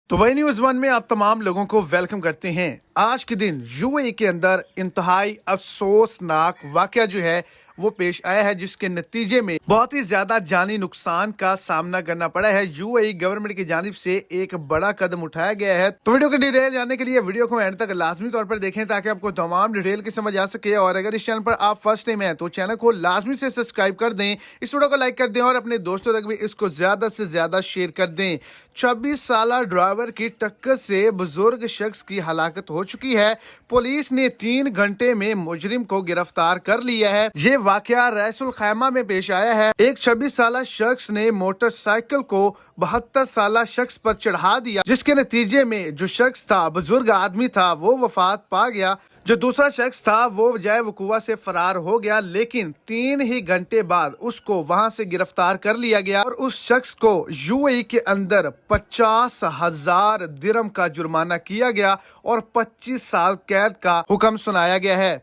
Dubai news one में आप तमाम लोगों को वेलकम करते हैं। आज के दिन यूएई के अंदर इंतहाई अफसोसनाक वाकया जो है वो पेश आया है, जिसके नतीजे में बहुत ही ज्यादा जानी नुकसान का सामना करना पड़ा है। यूएई गवर्नमेंट की जानिब से एक बड़ा कदम उठाया गया है। तो वीडियो की डिटेल जानने के लिए वीडियो को एंड तक लाजमी तौर पर देखें ताकि आपको तमाम डिटेल की समझ आ सके। और अगर इस चैनल पर आप फर्स्ट टाइम हैं तो चैनल को लाजमी से सब्सक्राइब कर दें, इस वीडियो को लाइक कर दें और अपने दोस्तों तक भी इसको ज्यादा से ज्यादा शेयर कर दें। 26 साल ड्राइवर की टक्कर से बुजुर्ग शख्स की हलाकत हो चुकी है। पुलिस ने 3 घंटे में मुजरिम को गिरफ्तार कर लिया है। ये वाकया रैसुल खैमा में पेश आया है। एक 26 साल शख्स ने मोटरसाइकिल को 72 साल शख्स पर चढ़ा दिया, जिसके नतीजे में जो शख्स था, बुजुर्ग आदमी था, वो वफात पा गया। जो दूसरा शख्स था वो बजाय वकूआ से फरार हो गया, लेकिन 3 ही घंटे बाद उसको वहां से गिरफ्तार कर लिया गया और उस शख्स को यूएई के अंदर 50,000 दिरहम का जुर्माना किया गया और 25 साल कैद का हुक्म सुनाया गया है।